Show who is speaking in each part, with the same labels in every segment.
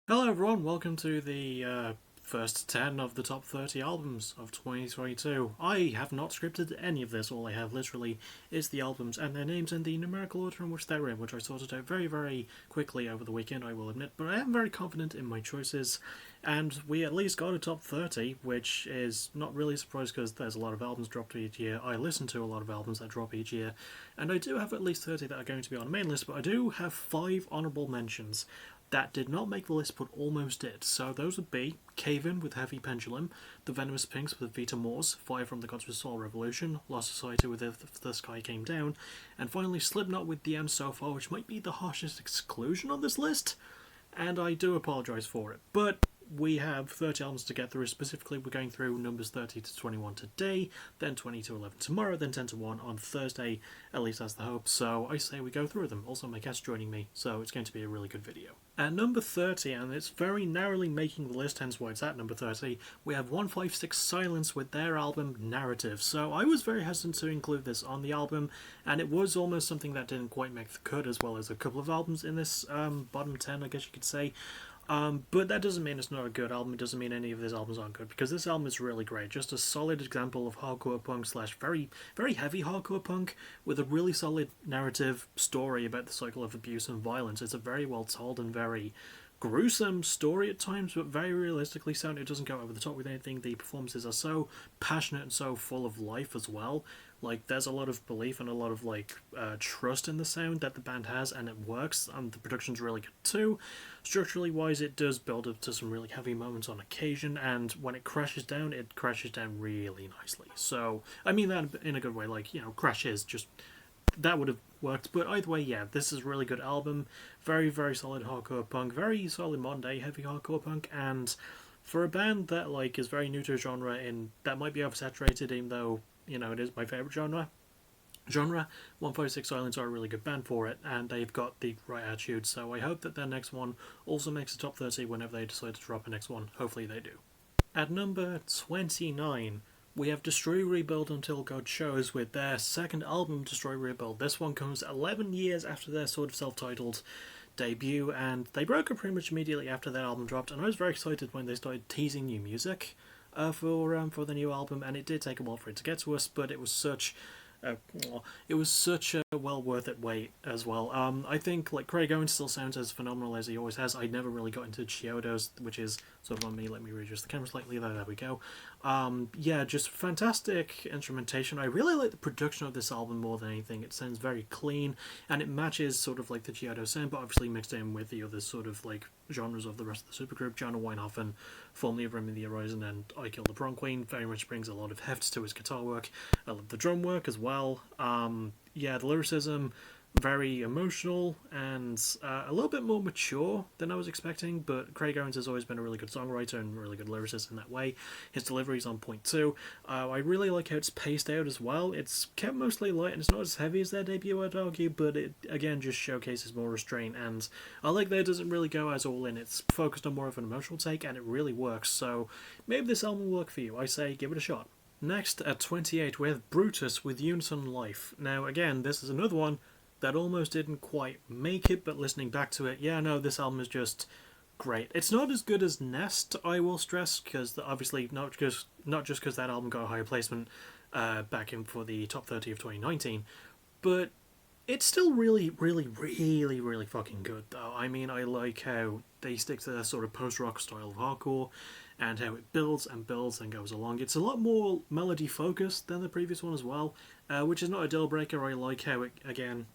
Speaker 1: Hello everyone, welcome to the first 10 of the top 30 albums of 2022. I have not scripted any of this, all I have literally is the albums and their names and the numerical order in which they're in, which I sorted out very quickly over the weekend, I will admit, but I am very confident in my choices, and we at least got a top 30, which is not really a surprise because there's a lot of albums dropped each year. I listen to a lot of albums that drop each year, and I do have at least 30 that are going to be on the main list, but I do have 5 honourable mentions that did not make the list but almost did. So those would be Cave In with Heavy Pendulum, The Venomous Pinks with Vita Mors, Fire from the Gods with Soul Revolution, Lost Society with If the Sky Came Down, and finally Slipknot with The End So Far, which might be the harshest exclusion on this list, and I do apologise for it. But we have 30 albums to get through. Specifically, we're going through numbers 30 to 21 today, then 20 to 11 tomorrow, then 10 to 1 on Thursday. At least that's the hope. So I say we go through them. Also, my cat's joining me, so it's going to be a really good video. At number 30, and it's very narrowly making the list, hence why it's at number 30, we have 156 Silence with their album Narrative. So I was very hesitant to include this on the album, and it was almost something that didn't quite make the cut, as well as a couple of albums in this bottom 10, I guess you could say. But that doesn't mean it's not a good album. It doesn't mean any of these albums aren't good, because this album is really great. Just a solid example of hardcore punk slash very heavy hardcore punk with a really solid narrative story about the cycle of abuse and violence. It's a very well told and very gruesome story at times, but very realistically sound. It doesn't go over the top with anything. The performances are so passionate and so full of life as well. Like, there's a lot of belief and a lot of trust in the sound that the band has, and it works, and the production's really good too. Structurally wise, it does build up to some really heavy moments on occasion, and when it crashes down really nicely. So I mean that in a good way, crashes, just that would have worked. But either way, yeah, this is a really good album. Very solid hardcore punk, very solid modern day heavy hardcore punk, and for a band that is very new to a genre and that might be oversaturated, even though it is my favourite genre, 156 Silence are a really good band for it, and they've got the right attitude, so I hope that their next one also makes the top 30 whenever they decide to drop a next one. Hopefully they do. At number 29, we have Destroy Rebuild Until God Shows with their second album, Destroy Rebuild. This one comes 11 years after their sort of self-titled debut, and they broke up pretty much immediately after that album dropped, and I was very excited when they started teasing new music for the new album, and it did take a while for it to get to us, but it was such a well worth it wait as well. I think Craig Owens still sounds as phenomenal as he always has. I never really got into Chiodos, which is sort of on me. Let me readjust the camera slightly. There we go. Yeah, just fantastic instrumentation. I really like the production of this album more than anything. It sounds very clean, and it matches sort of the Chiodo sound, but obviously mixed in with the other sort of genres of the rest of the supergroup. Jonah Weinhoffen, formerly of Remy the Horizon and I Killed the Prom Queen, very much brings a lot of heft to his guitar work. I love the drum work as well. Yeah, the lyricism, very emotional and a little bit more mature than I was expecting, but Craig Owens has always been a really good songwriter and a really good lyricist in that way. His delivery's on point too. I really like how it's paced out as well. It's kept mostly light and it's not as heavy as their debut, I'd argue, but it again just showcases more restraint, and I like that it doesn't really go as all in. It's focused on more of an emotional take and it really works, so maybe this album will work for you. I say give it a shot. Next, at 28, we have Brutus with Unison Life. Now, again, this is another one that almost didn't quite make it, but listening back to it, yeah, no, this album is just great. It's not as good as Nest, I will stress, because obviously not just because that album got a higher placement back in for the top 30 of 2019, but it's still really fucking good, though. I mean, I like how they stick to their sort of post-rock style of hardcore, and how it builds and builds and goes along. It's a lot more melody focused than the previous one as well, which is not a deal breaker. I like how it, again,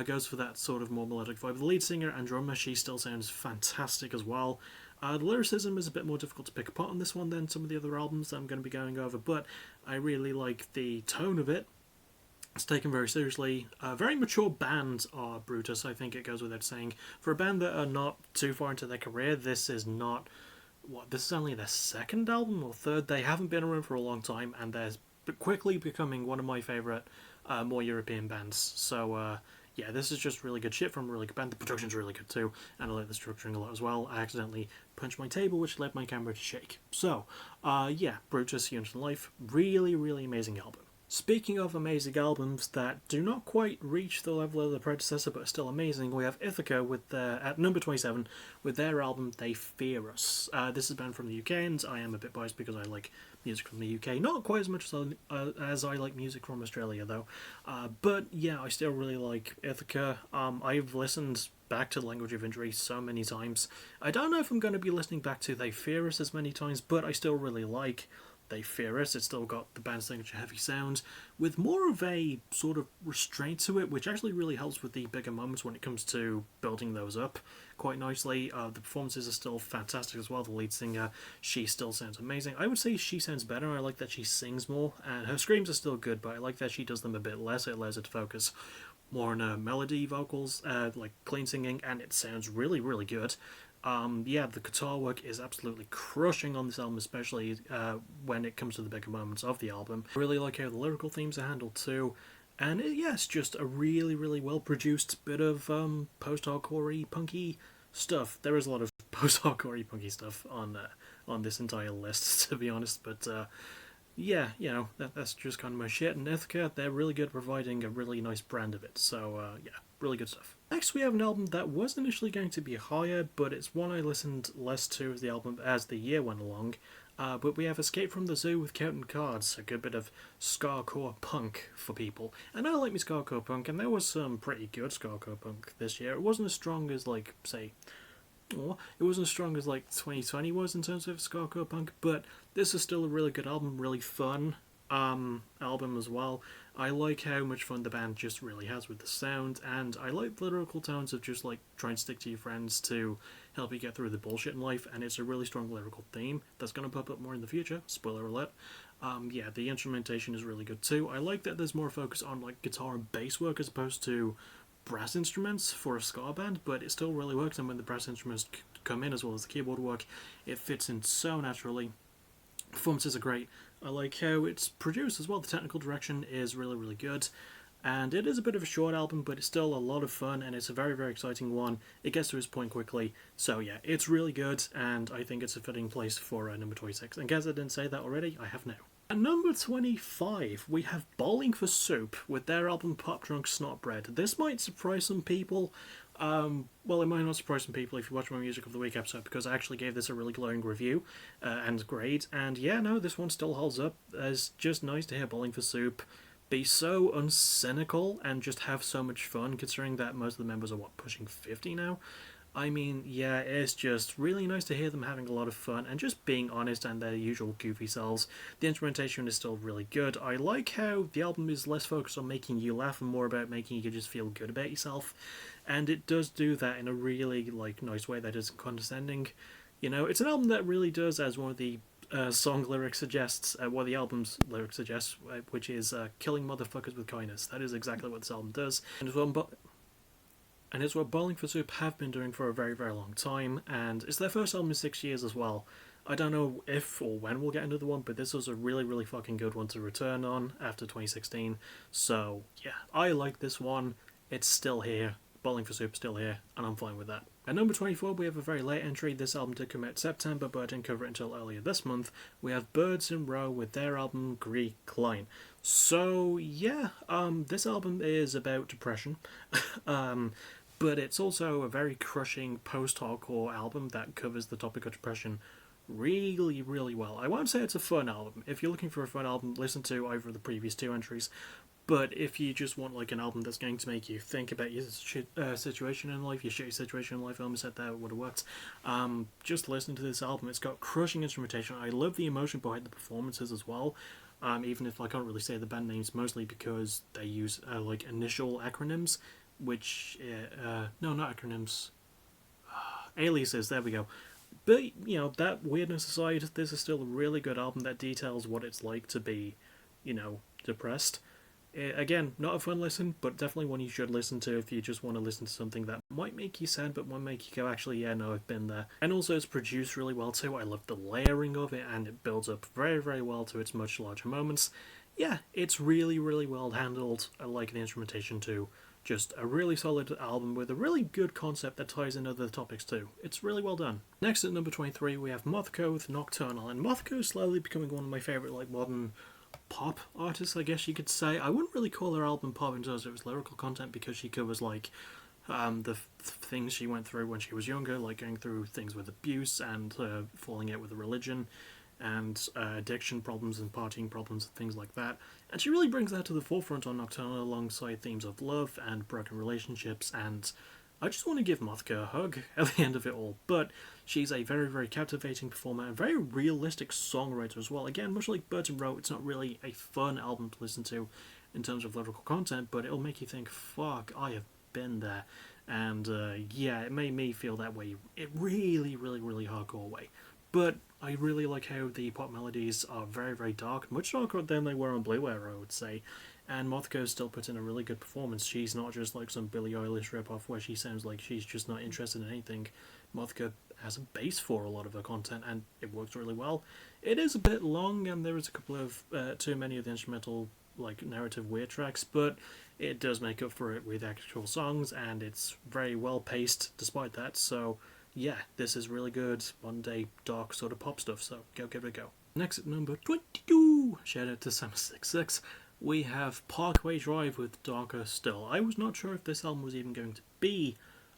Speaker 1: goes for that sort of more melodic vibe. The lead singer and drummer, she still sounds fantastic as well. The lyricism is a bit more difficult to pick apart on this one than some of the other albums that I'm going to be going over, but I really like the tone of it. It's taken very seriously. Very mature bands are Brutus, I think it goes without saying. For a band that are not too far into their career, this is not... this is only their second album or third. They haven't been around for a long time, and they're quickly becoming one of my favourite more European bands. So yeah, this is just really good shit from a really good band. The production's really good too, and I like the structuring a lot as well. I accidentally punched my table, which led my camera to shake. So yeah, Brutus, Unison Life, really amazing album. Speaking of amazing albums that do not quite reach the level of the predecessor but are still amazing, we have Ithaca with their, at number 27 with their album They Fear Us. This is a band from the UK, and I am a bit biased because I like music from the UK. Not quite as much as I like music from Australia, though. But yeah, I still really like Ithaca. I've listened back to Language of Injury so many times. I don't know if I'm going to be listening back to They Fear Us as many times, but I still really like They Fear Us. It's still got the band's signature heavy sound with more of a sort of restraint to it, which actually really helps with the bigger moments when it comes to building those up quite nicely. The performances are still fantastic as well. The lead singer, she still sounds amazing. I would say she sounds better. I like that she sings more, and her screams are still good, but I like that she does them a bit less. It allows her to focus more on melody vocals, like clean singing, and it sounds really, really good. Yeah, the guitar work is absolutely crushing on this album, especially when it comes to the bigger moments of the album. I really like how the lyrical themes are handled too. And yeah, it's just a really, really well produced bit of post-hardcore punky stuff. There is a lot of post-hardcore punky stuff on this entire list, to be honest, but yeah, that's just kind of my shit. And Ithaca, they're really good at providing a really nice brand of it. So yeah, really good stuff. Next, we have an album that was initially going to be higher, but it's one I listened less to as the album as the year went along. But we have Escape from the Zoo with Counting Cards, a good bit of scarcore punk for people. And I like me scarcore punk, and there was some pretty good scarcore punk this year. It wasn't as strong as, like, say, it wasn't as strong as like 2020 was in terms of scarcore punk, but this is still a really good album, really fun album as well. I like how much fun the band just really has with the sound, and I like the lyrical tones of just like trying to stick to your friends to help you get through the bullshit in life, and it's a really strong lyrical theme that's going to pop up more in the future. Spoiler alert. Yeah, the instrumentation is really good too. I like that there's more focus on like guitar and bass work as opposed to brass instruments for a ska band, but it still really works, and when the brass instruments come in as well as the keyboard work, it fits in so naturally. Performances are great. I like how it's produced as well. The technical direction is really, really good. And it is a bit of a short album, but it's still a lot of fun, and it's a very, very exciting one. It gets to its point quickly. So yeah, it's really good, and I think it's a fitting place for number 26. In case I didn't say that already, I have now. At number 25, we have Bowling for Soup with their album Pop Drunk Snotbread. This might surprise some people. Well, it might not surprise some people if you watch my Music of the Week episode, because I actually gave this a really glowing review and grade. And yeah, no, this one still holds up. It's just nice to hear Bowling for Soup be so uncynical and just have so much fun, considering that most of the members are, pushing 50 now? I mean, yeah, it's just really nice to hear them having a lot of fun and just being honest and their usual goofy selves. The instrumentation is still really good. I like how the album is less focused on making you laugh and more about making you just feel good about yourself. And it does do that in a really, nice way that isn't condescending. You know, it's an album that really does, as one of the song lyrics suggests, what the album's lyrics suggests, which is killing motherfuckers with kindness. That is exactly what this album does. And it's what Bowling for Soup have been doing for a very, very long time, and it's their first album in 6 years as well. I don't know if or when we'll get another one, but this was a really, really fucking good one to return on after 2016. So, yeah, I like this one. It's still here. Bowling for Soup still here, and I'm fine with that. At number 24, we have a very late entry. This album did come out September, but I didn't cover it until earlier this month. We have Birds in Row with their album Greek Line. So, yeah, this album is about depression. But it's also a very crushing post-hardcore album that covers the topic of depression really, really well. I won't say it's a fun album. If you're looking for a fun album, listen to either of the previous two entries. But if you just want an album that's going to make you think about your situation in life, your shitty situation in life, I almost said that would have worked. Just listen to this album. It's got crushing instrumentation. I love the emotion behind the performances as well. Even if I can't really say the band names, mostly because they use initial acronyms. Which, no, not acronyms, aliases, there we go. But, that weirdness aside, this is still a really good album that details what it's like to be, depressed. Again, not a fun listen, but definitely one you should listen to if you just want to listen to something that might make you sad, but might make you go, actually, yeah, no, I've been there. And also, it's produced really well too. I love the layering of it, and it builds up very, very well to its much larger moments. Yeah, it's really, really well handled. I like the instrumentation too. Just a really solid album with a really good concept that ties in other topics too. It's really well done. Next at number 23 we have Mothco with Nocturnal, and Mothco is slowly becoming one of my favourite modern pop artist, I guess you could say. I wouldn't really call her album pop in terms of its lyrical content because she covers like the things she went through when she was younger, like going through things with abuse and falling out with a religion and addiction problems and partying problems and things like that. And she really brings that to the forefront on Nocturnal alongside themes of love and broken relationships. And I just want to give Mothka a hug at the end of it all. But she's a very, very captivating performer and very realistic songwriter as well. Again, much like Burton wrote, it's not really a fun album to listen to in terms of lyrical content, but it'll make you think, fuck, I have been there. And yeah, it made me feel that way. It really, really, really hardcore way. But I really like how the pop melodies are very, very dark, much darker than they were on Blue Air, I would say. And Mothko still puts in a really good performance. She's not just like some Billie Eilish ripoff where she sounds like she's just not interested in anything. Mothko has a base for a lot of her content, and it works really well. It is a bit long, and there is a couple of too many of the instrumental like narrative weird tracks, but it does make up for it with actual songs, and it's very well paced despite that. So yeah, this is really good Monday dark sort of pop stuff, so go give it a go. Next at number 22, shout out to Sam66, we have Parkway Drive with Darker Still. I was not sure if this album was even going to be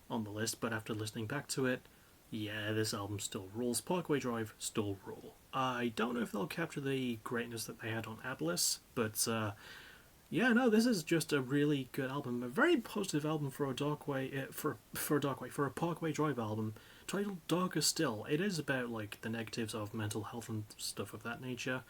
Speaker 1: on the list, but after listening back to it, yeah, this album still rules. Parkway Drive still rule. I don't know if they'll capture the greatness that they had on Atlas, but yeah, no, this is just a really good album. A very positive album for a for a Parkway Drive album titled Darker Still. It is about like the negatives of mental health and stuff of that nature,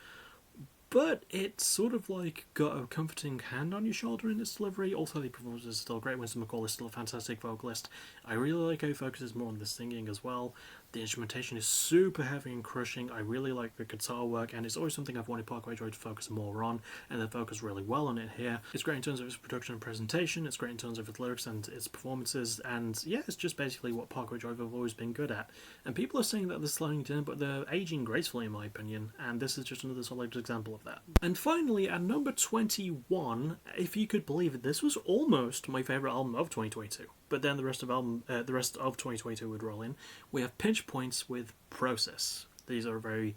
Speaker 1: but it's sort of like got a comforting hand on your shoulder in its delivery. Also, the performance is still great. Winston McCall is still a fantastic vocalist. I really like how he focuses more on the singing as well. The instrumentation is super heavy and crushing. I really like the guitar work, and it's always something I've wanted Parkway Drive to focus more on, and they focus really well on it here. It's great in terms of its production and presentation, it's great in terms of its lyrics and its performances, and yeah, it's just basically what Parkway Drive have always been good at. And people are saying that they're slowing down, but they're aging gracefully in my opinion, and this is just another solid example of that. And finally, at number 21, if you could believe it, this was almost my favourite album of 2022. But then the rest of 2022 would roll in. We have Pinch Points with Process. These are a very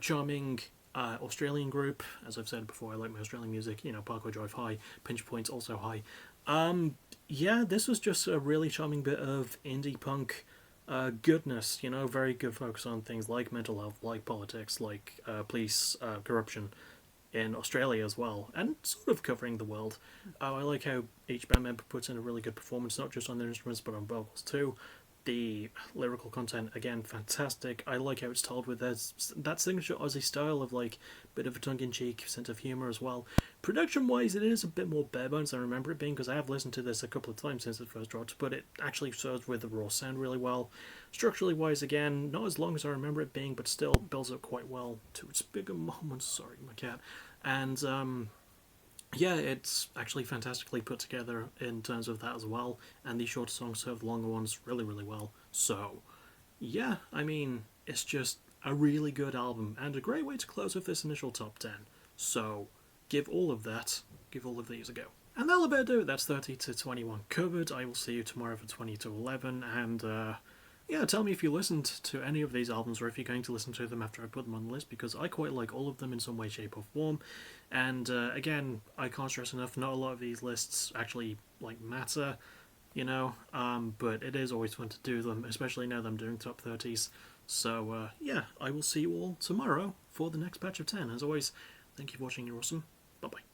Speaker 1: charming Australian group. As I've said before, I like my Australian music. You know, Parkway Drive high, Pinch Points also high. Yeah, this was just a really charming bit of indie punk goodness. You know, very good focus on things like mental health, like politics, like police corruption in Australia as well, and sort of covering the world. I like how each band member puts in a really good performance, not just on their instruments but on vocals too. The lyrical content, again, fantastic. I like how it's told with that signature Aussie style of like bit of a tongue-in-cheek sense of humour as well. Production-wise, it is a bit more bare bones than I remember it being, because I have listened to this a couple of times since it first dropped, but it actually serves with the raw sound really well. Structurally wise, again, not as long as I remember it being, but still builds up quite well to its bigger moments. Sorry, my cat. And yeah, it's actually fantastically put together in terms of that as well, and these shorter songs serve the longer ones really, really well. So, yeah, I mean, it's just a really good album, and a great way to close with this initial top 10. So, give all of these a go. And that'll about do it. That's 30 to 21 covered. I will see you tomorrow for 20 to 11, and yeah, tell me if you listened to any of these albums, or if you're going to listen to them after I put them on the list, because I quite like all of them in some way, shape, or form. And again, I can't stress enough, not a lot of these lists actually like matter, you know, but it is always fun to do them, especially now that I'm doing top 30s. So yeah, I will see you all tomorrow for the next batch of 10. As always, thank you for watching, you're awesome. Bye bye.